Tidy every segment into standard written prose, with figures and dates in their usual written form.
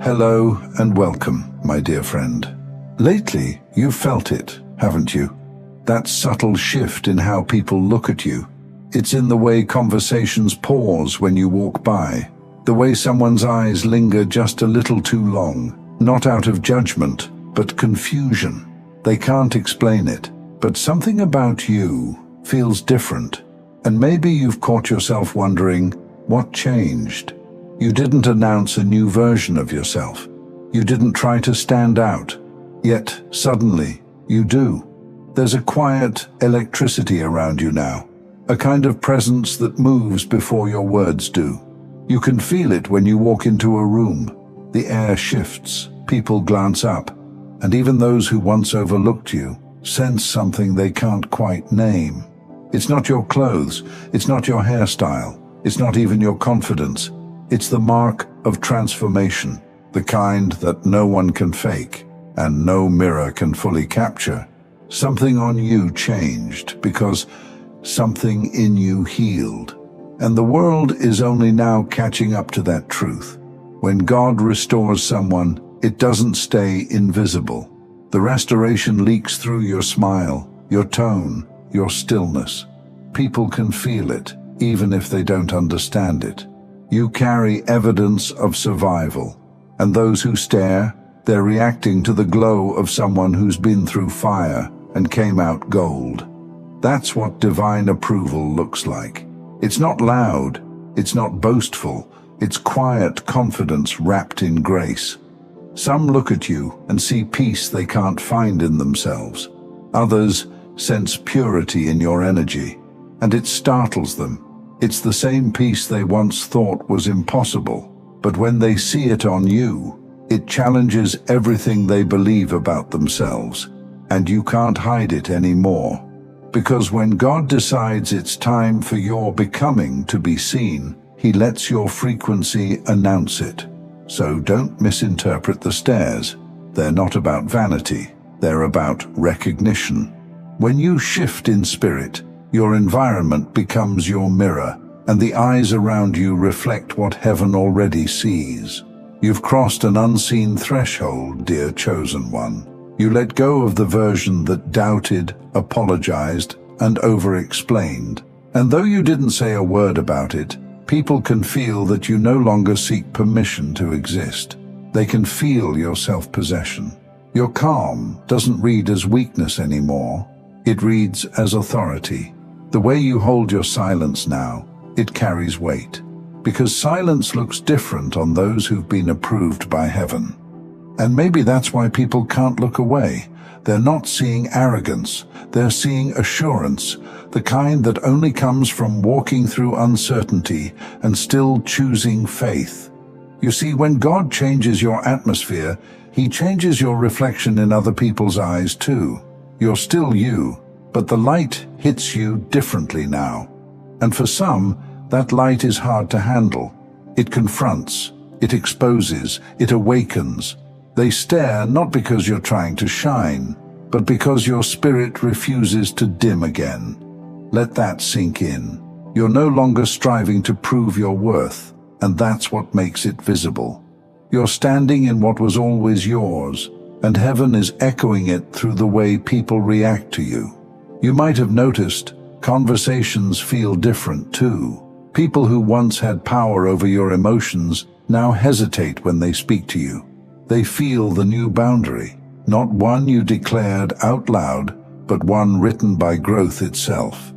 Hello and welcome, my dear friend. Lately, you've felt it, haven't you? That subtle shift in how people look at you. It's in the way conversations pause when you walk by, the way someone's eyes linger just a little too long, not out of judgment, but confusion. They can't explain it, but something about you feels different. And maybe you've caught yourself wondering, what changed? You didn't announce a new version of yourself. You didn't try to stand out. Yet, suddenly, you do. There's a quiet electricity around you now, a kind of presence that moves before your words do. You can feel it when you walk into a room. The air shifts, people glance up, and even those who once overlooked you sense something they can't quite name. It's not your clothes, it's not your hairstyle, it's not even your confidence. It's the mark of transformation, the kind that no one can fake and no mirror can fully capture. Something on you changed because something in you healed. And the world is only now catching up to that truth. When God restores someone, it doesn't stay invisible. The restoration leaks through your smile, your tone, your stillness. People can feel it, even if they don't understand it. You carry evidence of survival, and those who stare, they're reacting to the glow of someone who's been through fire and came out gold. That's what divine approval looks like. It's not loud, it's not boastful, it's quiet confidence wrapped in grace. Some look at you and see peace they can't find in themselves. Others sense purity in your energy, and it startles them. It's the same peace they once thought was impossible, but when they see it on you, it challenges everything they believe about themselves, and you can't hide it anymore. Because when God decides it's time for your becoming to be seen, He lets your frequency announce it. So don't misinterpret the stares. They're not about vanity, they're about recognition. When you shift in spirit, your environment becomes your mirror, and the eyes around you reflect what heaven already sees. You've crossed an unseen threshold, dear chosen one. You let go of the version that doubted, apologized, and over-explained. And though you didn't say a word about it, people can feel that you no longer seek permission to exist. They can feel your self-possession. Your calm doesn't read as weakness anymore. It reads as authority. The way you hold your silence now, it carries weight. Because silence looks different on those who've been approved by heaven. And maybe that's why people can't look away. They're not seeing arrogance, they're seeing assurance, the kind that only comes from walking through uncertainty and still choosing faith. You see, when God changes your atmosphere, He changes your reflection in other people's eyes too. You're still you, but the light hits you differently now. And for some, that light is hard to handle. It confronts, it exposes, it awakens. They stare not because you're trying to shine, but because your spirit refuses to dim again. Let that sink in. You're no longer striving to prove your worth, and that's what makes it visible. You're standing in what was always yours, and heaven is echoing it through the way people react to you. You might have noticed, conversations feel different too. People who once had power over your emotions now hesitate when they speak to you. They feel the new boundary, not one you declared out loud, but one written by growth itself.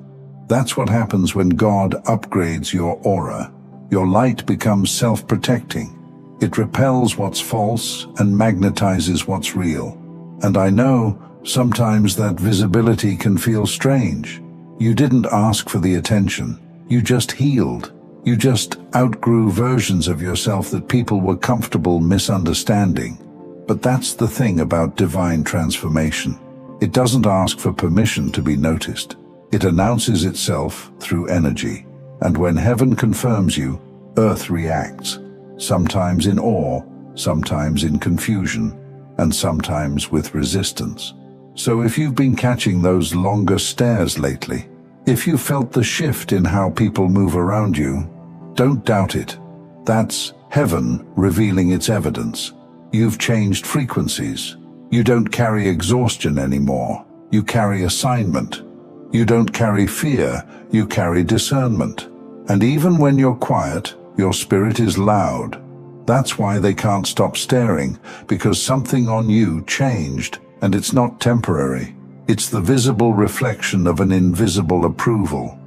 That's what happens when God upgrades your aura. Your light becomes self-protecting. It repels what's false and magnetizes what's real. And I know sometimes that visibility can feel strange. You didn't ask for the attention. You just healed. You just outgrew versions of yourself that people were comfortable misunderstanding. But that's the thing about divine transformation. It doesn't ask for permission to be noticed. It announces itself through energy. And when heaven confirms you, earth reacts, sometimes in awe, sometimes in confusion, and sometimes with resistance. So if you've been catching those longer stares lately, if you felt the shift in how people move around you, don't doubt it. That's heaven revealing its evidence. You've changed frequencies. You don't carry exhaustion anymore. You carry assignment. You don't carry fear. You carry discernment. And even when you're quiet, your spirit is loud. That's why they can't stop staring, because something on you changed, and it's not temporary. It's the visible reflection of an invisible approval.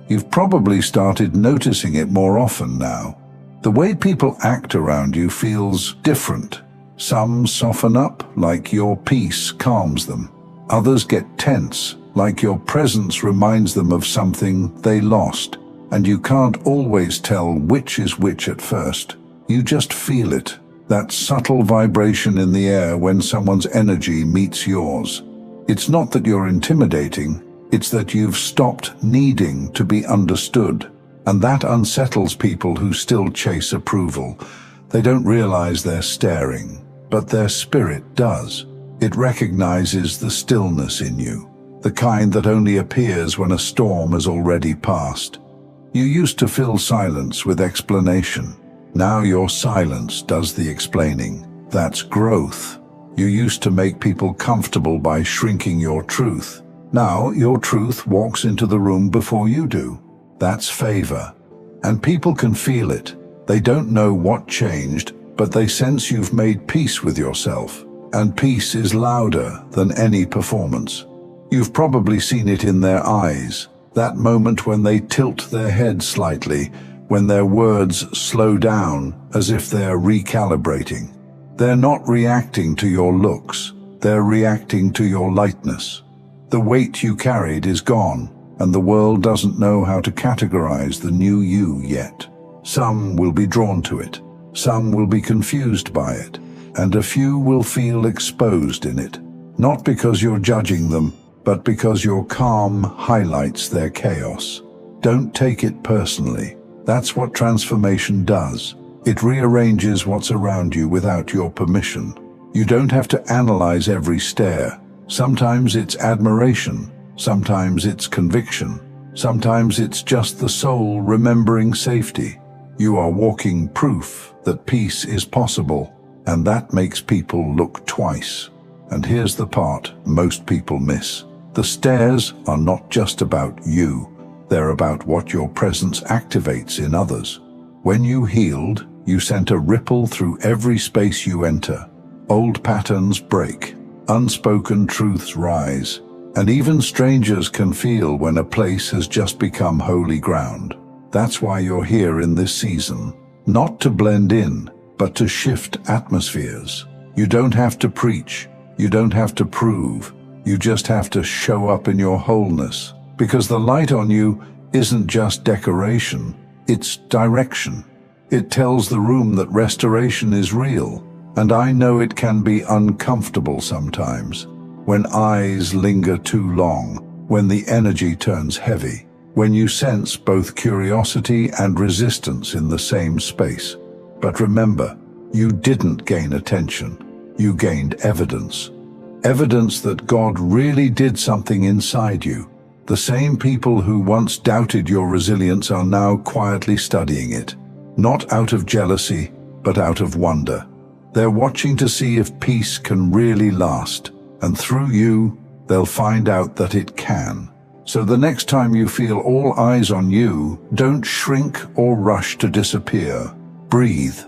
You've probably started noticing it more often now. The way people act around you feels different. Some soften up, like your peace calms them. Others get tense, like your presence reminds them of something they lost. And you can't always tell which is which at first. You just feel it, that subtle vibration in the air when someone's energy meets yours. It's not that you're intimidating, it's that you've stopped needing to be understood. And that unsettles people who still chase approval. They don't realize they're staring, but their spirit does. It recognizes the stillness in you, the kind that only appears when a storm has already passed. You used to fill silence with explanation. Now your silence does the explaining. That's growth. You used to make people comfortable by shrinking your truth. Now your truth walks into the room before you do. That's favor. And people can feel it. They don't know what changed, but they sense you've made peace with yourself. And peace is louder than any performance. You've probably seen it in their eyes, that moment when they tilt their head slightly, when their words slow down as if they're recalibrating. They're not reacting to your looks, they're reacting to your lightness. The weight you carried is gone, and the world doesn't know how to categorize the new you yet. Some will be drawn to it, some will be confused by it, and a few will feel exposed in it. Not because you're judging them, but because your calm highlights their chaos. Don't take it personally. That's what transformation does. It rearranges what's around you without your permission. You don't have to analyze every stare. Sometimes it's admiration, sometimes it's conviction, sometimes it's just the soul remembering safety. You are walking proof that peace is possible, and that makes people look twice. And here's the part most people miss. The stares are not just about you. They're about what your presence activates in others. When you healed, you sent a ripple through every space you enter. Old patterns break, unspoken truths rise, and even strangers can feel when a place has just become holy ground. That's why you're here in this season, not to blend in, but to shift atmospheres. You don't have to preach, you don't have to prove, you just have to show up in your wholeness. Because the light on you isn't just decoration, it's direction. It tells the room that restoration is real, and I know it can be uncomfortable sometimes. When eyes linger too long, when the energy turns heavy, when you sense both curiosity and resistance in the same space. But remember, you didn't gain attention, you gained evidence. Evidence that God really did something inside you. The same people who once doubted your resilience are now quietly studying it, not out of jealousy, but out of wonder. They're watching to see if peace can really last, and through you, they'll find out that it can. So the next time you feel all eyes on you, don't shrink or rush to disappear. Breathe.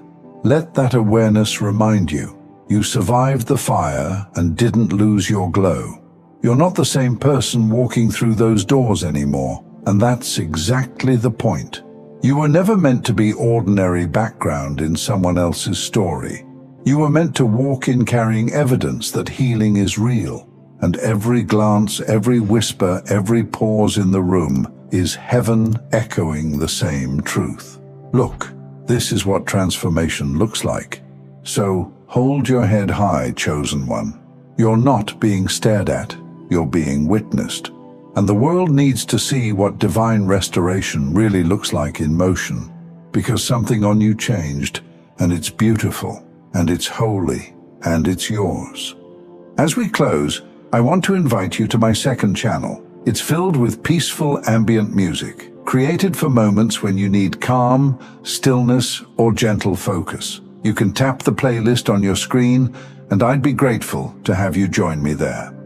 Let that awareness remind you. You survived the fire and didn't lose your glow. You're not the same person walking through those doors anymore, and that's exactly the point. You were never meant to be ordinary background in someone else's story. You were meant to walk in carrying evidence that healing is real, and every glance, every whisper, every pause in the room is heaven echoing the same truth. Look, this is what transformation looks like. So hold your head high, chosen one. You're not being stared at. You're being witnessed. And the world needs to see what divine restoration really looks like in motion, because something on you changed, and it's beautiful, and it's holy, and it's yours. As we close, I want to invite you to my second channel. It's filled with peaceful ambient music, created for moments when you need calm, stillness, or gentle focus. You can tap the playlist on your screen, and I'd be grateful to have you join me there.